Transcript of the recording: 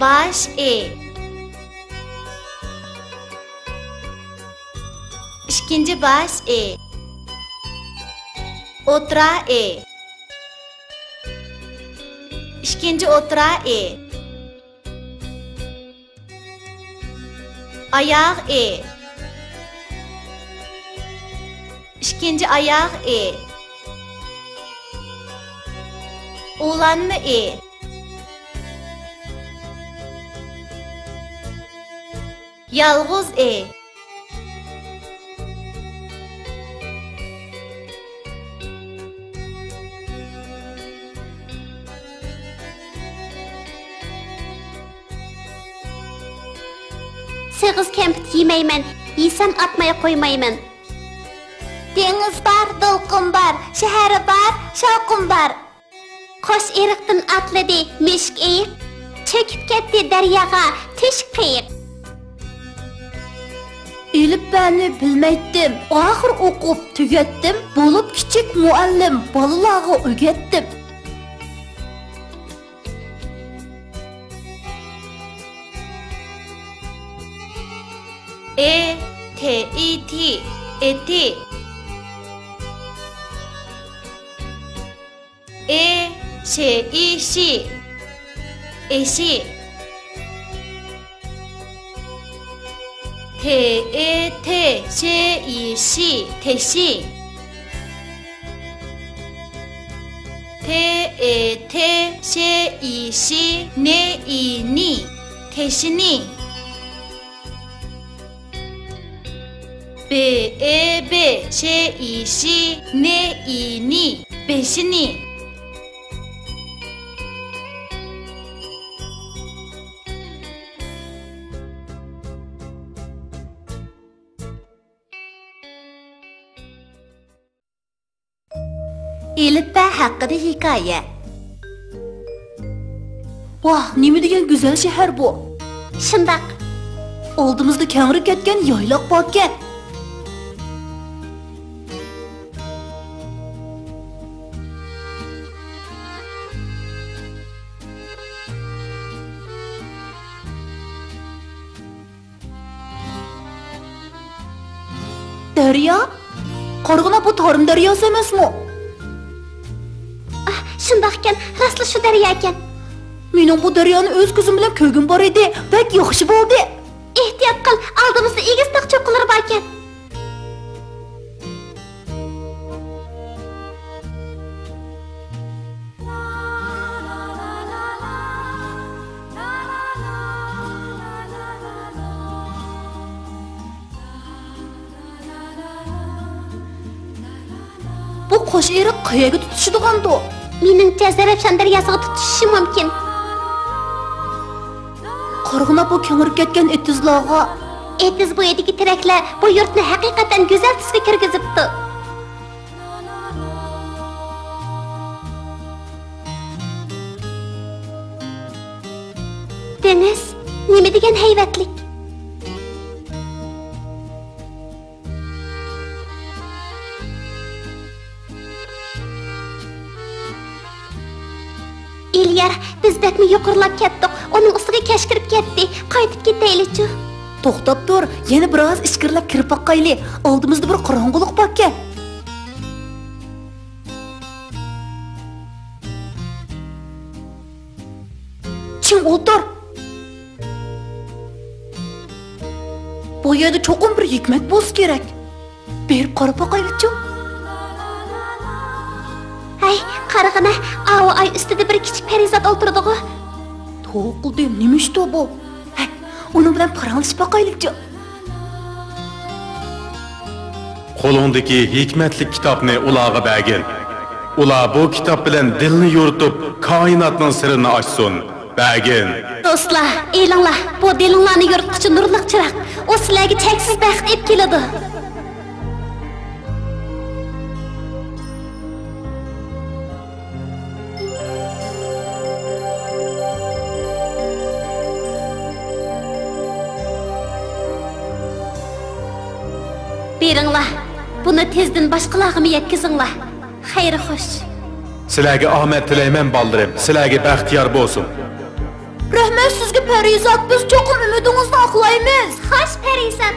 Baş E. İkinci baş E. Otra E. İkinci otra E. Ayak E. İkinci ayak E. Ulanma E. Yalğız E. Sığız kempit yemeymen, yesem atmaya koymayman. Deniz var, dolqun var, şehri var, şavqun var. Qoş eriqtin atladı, meşk eyiq, çöküp ketdi deryaga, teşik qiyiq. Elip beni bilmeydim, ahır okup tügettim, bulup küçük muallim, balalarga ögettim. E, T, I, T, eti. E, Ş, I, Şi, eşi. T, E, T, Ş, I, Şi, teşi. T, E, T, Ş, I, Şi, ne, I, ni, teşini. B, E, B, Ş, I, Şi, ne, I, ni, beşini. Elip hakkında hikaye. Vah, nemi degan güzel şehir bu. Şundaq. Oldumuzda kengri ketken yaylaq barken. Derya? Qarğına bu Tarım deryası emasmi? Şundaqken, rastlı şu derya ekan. Mening bu deryani öz ko'zim bilan ko'rgim bor edi. Bak yaxshi bo'ldi. Ehtiyot qil, oldimizda egiz taq cho'qqilari bor ekan. Bu qo'sh eriq qayaga tutishadigan-da? Meningcha Zarafshon daryosiga tutishishi mumkin. Qarğına bu kengirib ketgan etizlarga. Etiz bo'yidagi teraklar bu yurtni haqiqatan go'zal tusga kirgizibdi. Deniz, nima degan hayvatlik? İlyar, biz bakmi yuqorilab ketdik. Uning ustiga kash kirib ketdi. Qaytib ketaylik-chi. To'xtab tur, yana biroz ichkirilab kirib boqayli. Oldimizda bir qorong'ulik bor ekan. Kim o'tir? Bu yerda cho'qim bir hikmat bo'lsa kerak. Berib qarab boqaylik-chi. Ay, qarag'ana, avu ay ustida bir kichik parizod o'tirdi-ku. To'qildim, nima ish bu? Hay, uni bilan paranglashib boqaylik-chi. Qo'lingdagi hikmatli kitobni ularga bergin. Ular bu kitob bilan dilni yoritib, koinotning sirini ochsin. Bergin. Do'stlar, e'lonlar, bu dilinglarni yorituvchi nurli chiroq. U sizlarga cheksiz baxt olib keladi. Beringlar, buni tezdan boshqalarga yetkazinglar. Xayr xo'sh. Sizlarga omad tilayman, baldirim. Sizlarga baxtiyor bo'lsin. Rahmat sizga Parizat, biz cho'qim umidingizni oqlaymiz. Xo'sh, Parizat,